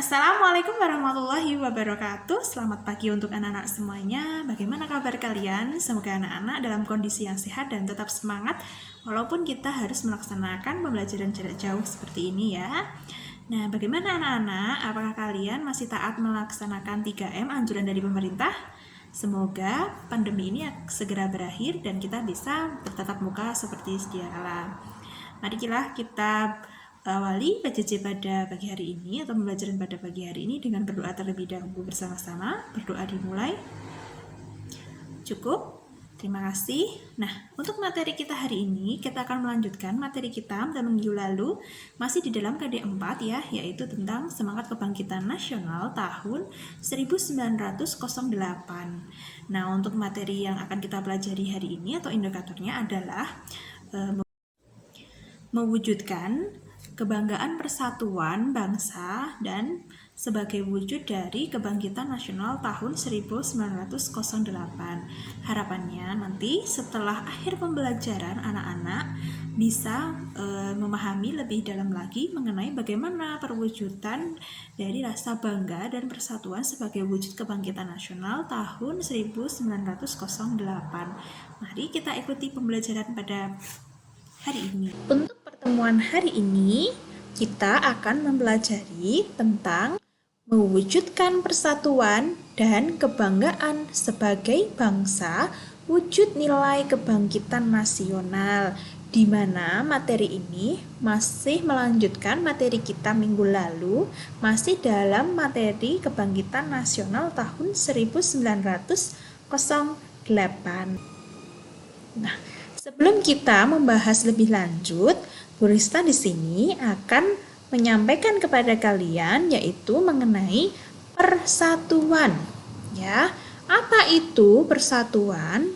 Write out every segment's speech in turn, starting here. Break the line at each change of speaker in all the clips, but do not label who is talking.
Assalamualaikum warahmatullahi wabarakatuh. Selamat pagi untuk anak-anak semuanya. Bagaimana kabar kalian? Semoga anak-anak dalam kondisi yang sehat dan tetap semangat walaupun kita harus melaksanakan pembelajaran jarak jauh seperti ini ya. Nah, bagaimana anak-anak? Apakah kalian masih taat melaksanakan 3M anjuran dari pemerintah? Semoga pandemi ini segera berakhir dan kita bisa bertatap muka seperti sedia kala. Mari kita awali PJJ pada pagi hari ini atau pembelajaran pada pagi hari ini dengan berdoa terlebih dahulu bersama-sama. Berdoa dimulai. Cukup? Terima kasih. Nah, untuk materi kita hari ini, kita akan melanjutkan materi kita pada minggu lalu, masih di dalam KD4 ya, yaitu tentang semangat kebangkitan nasional tahun 1908. Nah, untuk materi yang akan kita pelajari hari ini atau indikatornya adalah mewujudkan kebanggaan persatuan bangsa dan sebagai wujud dari kebangkitan nasional tahun 1908. Harapannya nanti setelah akhir pembelajaran anak-anak bisa memahami lebih dalam lagi mengenai bagaimana perwujudan dari rasa bangga dan persatuan sebagai wujud kebangkitan nasional tahun 1908. Mari kita ikuti pembelajaran pada hari ini. Untuk pertemuan hari ini, kita akan mempelajari tentang mewujudkan persatuan dan kebanggaan sebagai bangsa, wujud nilai kebangkitan nasional, di mana materi ini masih melanjutkan materi kita minggu lalu, masih dalam materi kebangkitan nasional tahun 1908. Nah, sebelum kita membahas lebih lanjut, Bu Rista di sini akan menyampaikan kepada kalian yaitu mengenai persatuan. Ya, apa itu persatuan?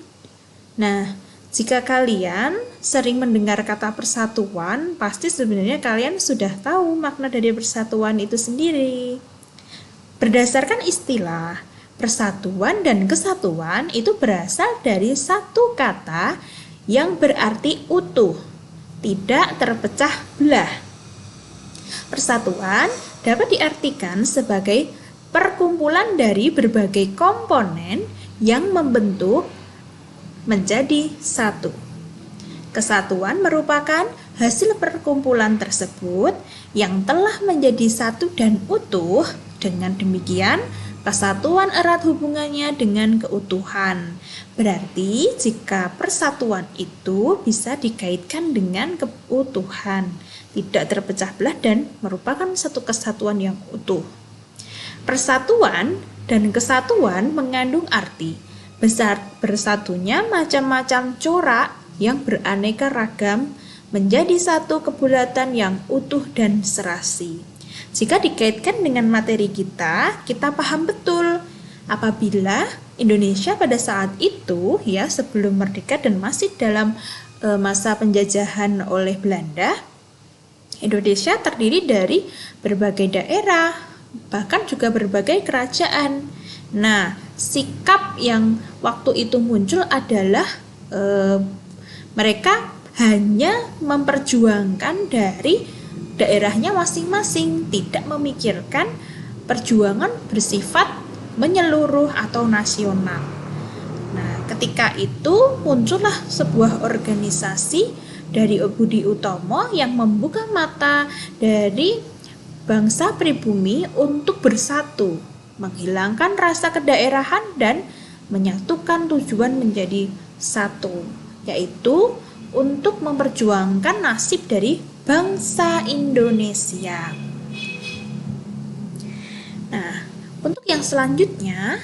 Nah, jika kalian sering mendengar kata persatuan, pasti sebenarnya kalian sudah tahu makna dari persatuan itu sendiri. Berdasarkan istilah, persatuan dan kesatuan itu berasal dari satu kata yang berarti utuh, tidak terpecah belah. Persatuan dapat diartikan sebagai perkumpulan dari berbagai komponen yang membentuk menjadi satu. Kesatuan merupakan hasil perkumpulan tersebut yang telah menjadi satu dan utuh. Dengan demikian, kesatuan erat hubungannya dengan keutuhan. Berarti jika persatuan itu bisa dikaitkan dengan keutuhan, tidak terpecah belah dan merupakan satu kesatuan yang utuh. Persatuan dan kesatuan mengandung arti besar bersatunya macam-macam corak yang beraneka ragam menjadi satu kebulatan yang utuh dan serasi. Jika dikaitkan dengan materi kita paham betul apabila Indonesia pada saat itu ya sebelum merdeka dan masih dalam masa penjajahan oleh Belanda, Indonesia terdiri dari berbagai daerah, bahkan juga berbagai kerajaan. Nah, sikap yang waktu itu muncul adalah mereka hanya memperjuangkan dari daerahnya masing-masing, tidak memikirkan perjuangan bersifat menyeluruh atau nasional. Nah, ketika itu muncullah sebuah organisasi dari Budi Utomo yang membuka mata dari bangsa pribumi untuk bersatu, menghilangkan rasa kedaerahan dan menyatukan tujuan menjadi satu, yaitu untuk memperjuangkan nasib dari bangsa Indonesia. Nah, untuk yang selanjutnya,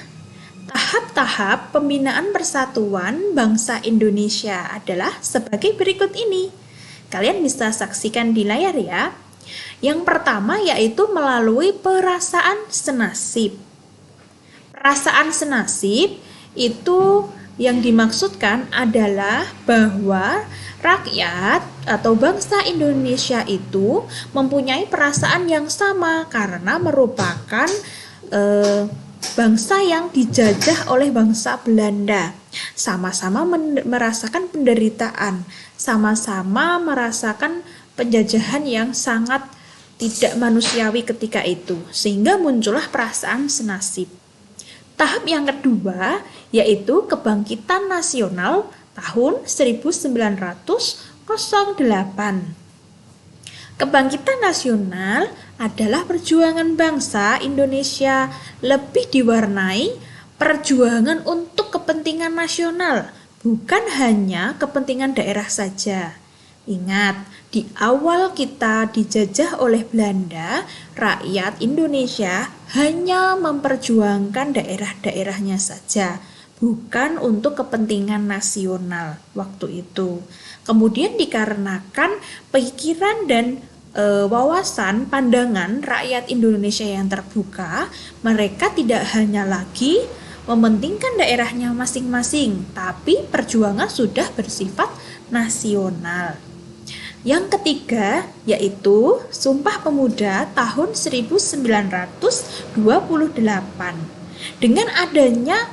tahap-tahap pembinaan persatuan bangsa Indonesia adalah sebagai berikut ini. Kalian bisa saksikan di layar ya. Yang pertama yaitu melalui perasaan senasib. Perasaan senasib itu yang dimaksudkan adalah bahwa rakyat atau bangsa Indonesia itu mempunyai perasaan yang sama karena merupakan bangsa yang dijajah oleh bangsa Belanda. Sama-sama merasakan penderitaan, sama-sama merasakan penjajahan yang sangat tidak manusiawi ketika itu, sehingga muncullah perasaan senasib. Tahap yang kedua yaitu kebangkitan nasional tahun 1908. Kebangkitan nasional adalah perjuangan bangsa Indonesia, lebih diwarnai perjuangan untuk kepentingan nasional, bukan hanya kepentingan daerah saja. Ingat, di awal kita dijajah oleh Belanda, rakyat Indonesia hanya memperjuangkan daerah-daerahnya saja, bukan untuk kepentingan nasional waktu itu. Kemudian dikarenakan pikiran dan wawasan pandangan rakyat Indonesia yang terbuka, mereka tidak hanya lagi mementingkan daerahnya masing-masing, tapi perjuangan sudah bersifat nasional. Yang ketiga yaitu Sumpah Pemuda tahun 1928. Dengan adanya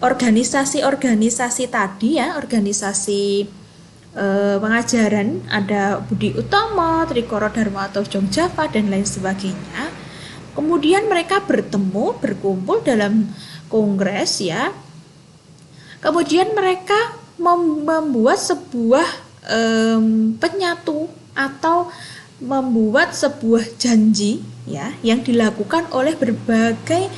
organisasi-organisasi tadi ya, organisasi pengajaran, ada Budi Utomo, Trikoro Darmato Jongjava dan lain sebagainya. Kemudian mereka berkumpul dalam kongres ya. Kemudian mereka membuat sebuah penyatu atau membuat sebuah janji ya yang dilakukan oleh berbagai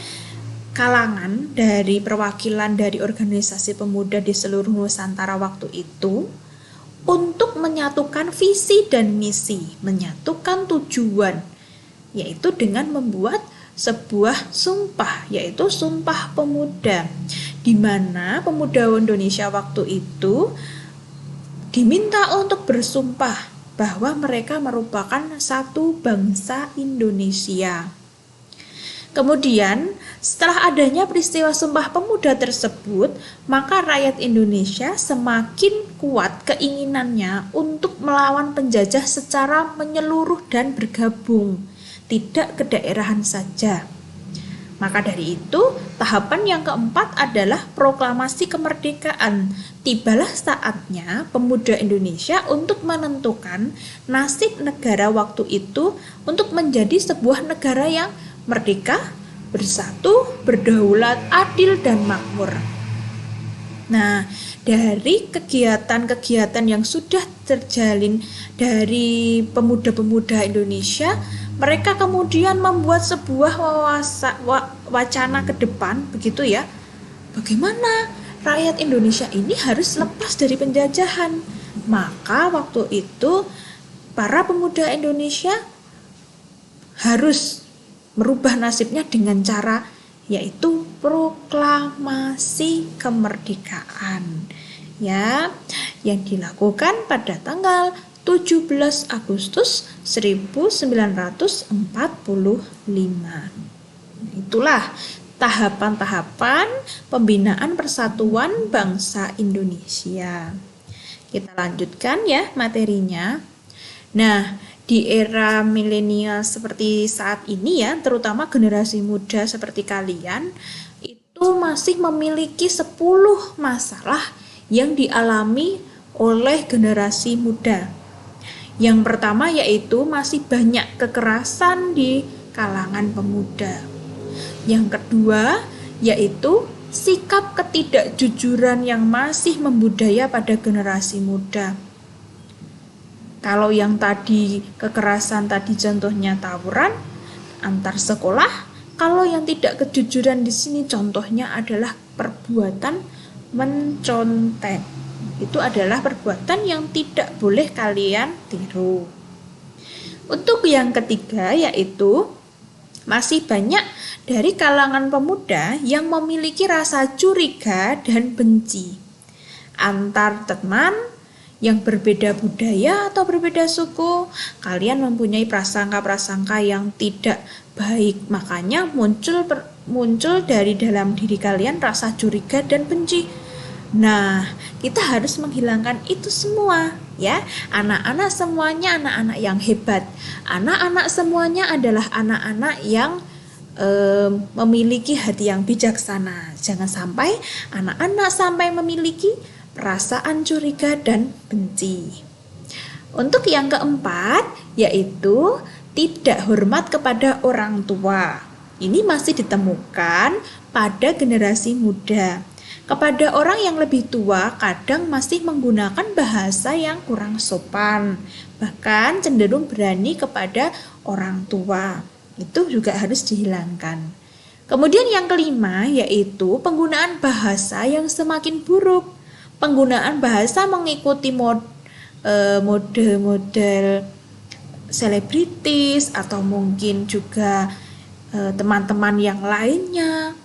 kalangan dari perwakilan dari organisasi pemuda di seluruh Nusantara waktu itu untuk menyatukan visi dan misi, menyatukan tujuan, yaitu dengan membuat sebuah sumpah, yaitu Sumpah Pemuda, di mana pemuda Indonesia waktu itu diminta untuk bersumpah bahwa mereka merupakan satu bangsa Indonesia. Kemudian, setelah adanya peristiwa Sumpah Pemuda tersebut, maka rakyat Indonesia semakin kuat keinginannya untuk melawan penjajah secara menyeluruh dan bergabung, tidak kedaerahan saja. Maka dari itu, tahapan yang keempat adalah proklamasi kemerdekaan. Tibalah saatnya pemuda Indonesia untuk menentukan nasib negara waktu itu untuk menjadi sebuah negara yang merdeka, bersatu, berdaulat, adil, dan makmur. Nah, dari kegiatan-kegiatan yang sudah terjalin dari pemuda-pemuda Indonesia, mereka kemudian membuat sebuah wacana ke depan, begitu ya. Bagaimana rakyat Indonesia ini harus lepas dari penjajahan. Maka waktu itu para pemuda Indonesia harus merubah nasibnya dengan cara yaitu proklamasi kemerdekaan ya, yang dilakukan pada tanggal 17 Agustus 1945. Itulah tahapan-tahapan pembinaan persatuan bangsa Indonesia. Kita lanjutkan ya materinya. Nah, di era milenial seperti saat ini ya, terutama generasi muda seperti kalian, itu masih memiliki 10 masalah yang dialami oleh generasi muda. Yang pertama yaitu masih banyak kekerasan di kalangan pemuda. Yang kedua yaitu sikap ketidakjujuran yang masih membudaya pada generasi muda. Kalau yang tadi kekerasan tadi contohnya tawuran antar sekolah, kalau yang tidak kejujuran di sini contohnya adalah perbuatan mencontek. Itu adalah perbuatan yang tidak boleh kalian tiru. Untuk yang ketiga yaitu masih banyak dari kalangan pemuda yang memiliki rasa curiga dan benci antar teman yang berbeda budaya atau berbeda suku. Kalian mempunyai prasangka-prasangka yang tidak baik, makanya muncul dari dalam diri kalian rasa curiga dan benci. Nah, kita harus menghilangkan itu semua ya. Anak-anak semuanya anak-anak yang hebat. Anak-anak semuanya adalah anak-anak yang memiliki hati yang bijaksana. Jangan sampai anak-anak sampai memiliki perasaan curiga dan benci. Untuk yang keempat yaitu tidak hormat kepada orang tua. Ini masih ditemukan pada generasi muda. Kepada orang yang lebih tua, kadang masih menggunakan bahasa yang kurang sopan, bahkan cenderung berani kepada orang tua. Itu juga harus dihilangkan. Kemudian yang kelima yaitu penggunaan bahasa yang semakin buruk. Penggunaan bahasa mengikuti model-model selebritis atau mungkin juga teman-teman yang lainnya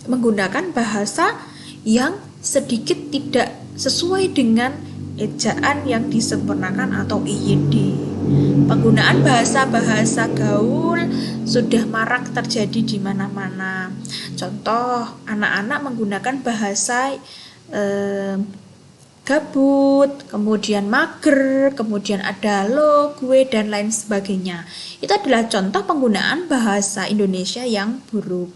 menggunakan bahasa yang sedikit tidak sesuai dengan ejaan yang disempurnakan atau IYD. Penggunaan bahasa-bahasa gaul sudah marak terjadi di mana-mana. Contoh, anak-anak menggunakan bahasa gabut, kemudian mager, kemudian ada lo, gue, dan lain sebagainya. Itu adalah contoh penggunaan bahasa Indonesia yang buruk.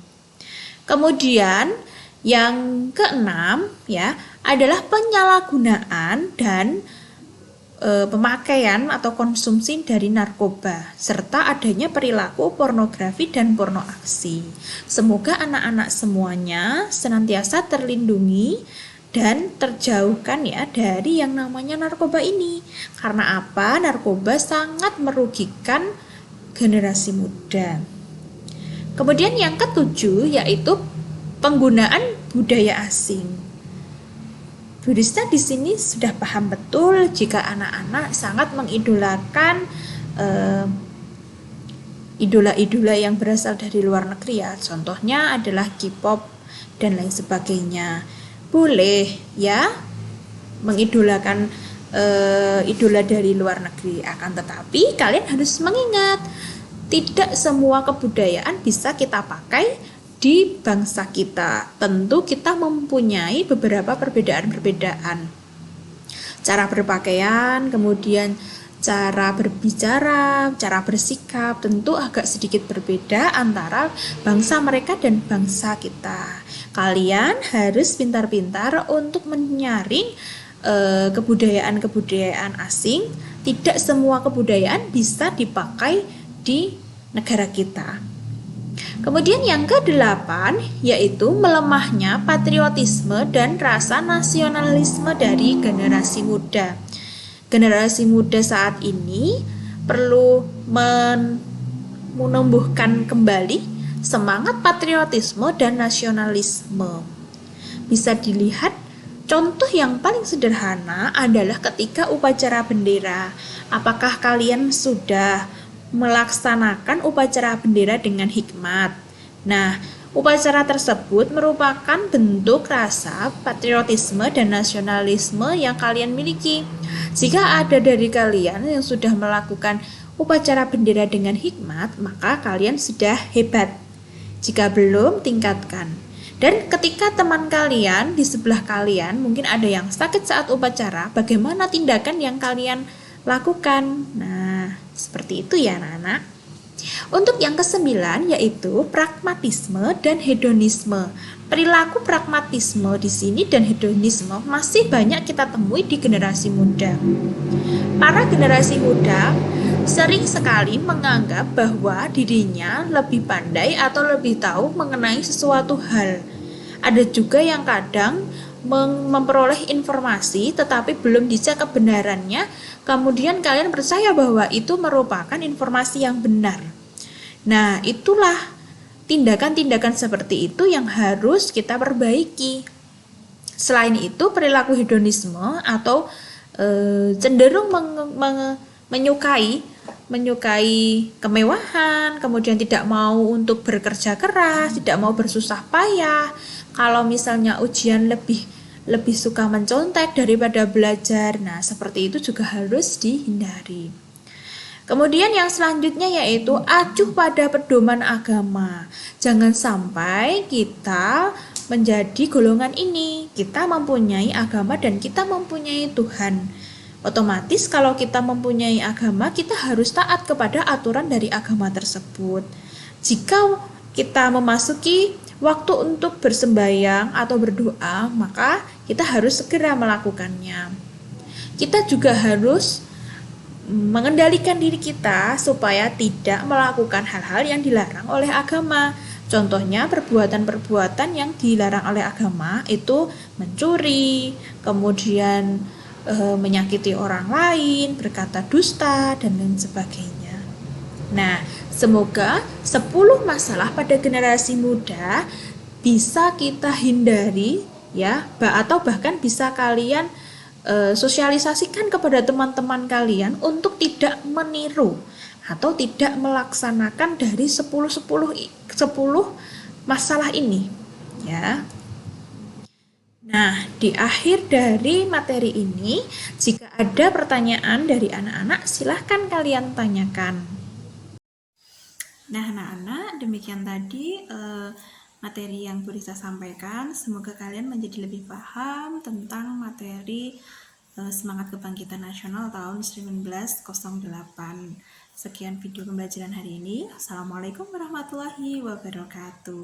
Kemudian yang keenam ya adalah penyalahgunaan dan pemakaian atau konsumsi dari narkoba serta adanya perilaku pornografi dan porno aksi. Semoga anak-anak semuanya senantiasa terlindungi dan terjauhkan ya dari yang namanya narkoba ini. Karena apa? Narkoba sangat merugikan generasi muda. Kemudian yang ketujuh yaitu penggunaan budaya asing. Burisnya di sini sudah paham betul jika anak-anak sangat mengidolakan idola-idola yang berasal dari luar negeri ya. Contohnya adalah K-pop dan lain sebagainya. Boleh ya mengidolakan idola dari luar negeri, akan tetapi kalian harus mengingat tidak semua kebudayaan bisa kita pakai di bangsa kita. Tentu kita mempunyai beberapa perbedaan-perbedaan. Cara berpakaian, kemudian cara berbicara, cara bersikap tentu agak sedikit berbeda antara bangsa mereka dan bangsa kita. Kalian harus pintar-pintar untuk menyaring kebudayaan-kebudayaan asing. Tidak semua kebudayaan bisa dipakai di negara kita. Kemudian yang ke-8 yaitu melemahnya patriotisme dan rasa nasionalisme dari generasi muda. Generasi muda saat ini perlu menumbuhkan kembali semangat patriotisme dan nasionalisme. Bisa dilihat contoh yang paling sederhana adalah ketika upacara bendera. Apakah kalian sudah melaksanakan upacara bendera dengan hikmat? Nah, upacara tersebut merupakan bentuk rasa patriotisme dan nasionalisme yang kalian miliki. Jika ada dari kalian yang sudah melakukan upacara bendera dengan hikmat, maka kalian sudah hebat. Jika belum, tingkatkan. Dan ketika teman kalian di sebelah kalian mungkin ada yang sakit saat upacara, bagaimana tindakan yang kalian lakukan? Nah, seperti itu ya anak-anak. Untuk yang ke-9 yaitu pragmatisme dan hedonisme. Perilaku pragmatisme di sini dan hedonisme masih banyak kita temui di generasi muda. Para generasi muda sering sekali menganggap bahwa dirinya lebih pandai atau lebih tahu mengenai sesuatu hal. Ada juga yang kadang memperoleh informasi tetapi belum dicek kebenarannya, kemudian kalian percaya bahwa itu merupakan informasi yang benar. Nah, itulah tindakan-tindakan seperti itu yang harus kita perbaiki. Selain itu, perilaku hedonisme atau cenderung menyukai kemewahan, kemudian tidak mau untuk bekerja keras, tidak mau bersusah payah. Kalau misalnya ujian lebih suka mencontek daripada belajar. Nah, seperti itu juga harus dihindari. Kemudian yang selanjutnya yaitu acuh pada pedoman agama. Jangan sampai kita menjadi golongan ini. Kita mempunyai agama dan kita mempunyai Tuhan. Otomatis kalau kita mempunyai agama, kita harus taat kepada aturan dari agama tersebut. Jika kita memasuki waktu untuk bersembahyang atau berdoa, maka kita harus segera melakukannya. Kita juga harus mengendalikan diri kita supaya tidak melakukan hal-hal yang dilarang oleh agama. Contohnya perbuatan-perbuatan yang dilarang oleh agama itu mencuri, kemudian menyakiti orang lain, berkata dusta, dan lain sebagainya. Nah, semoga 10 masalah pada generasi muda bisa kita hindari ya, atau bahkan bisa kalian sosialisasikan kepada teman-teman kalian untuk tidak meniru atau tidak melaksanakan dari 10 masalah ini ya. Nah, di akhir dari materi ini, jika ada pertanyaan dari anak-anak, silahkan kalian tanyakan. Nah, anak-anak, demikian tadi materi yang boleh saya sampaikan. Semoga kalian menjadi lebih paham tentang materi Semangat Kebangkitan Nasional tahun 1908. Sekian video pembelajaran hari ini. Assalamualaikum warahmatullahi wabarakatuh.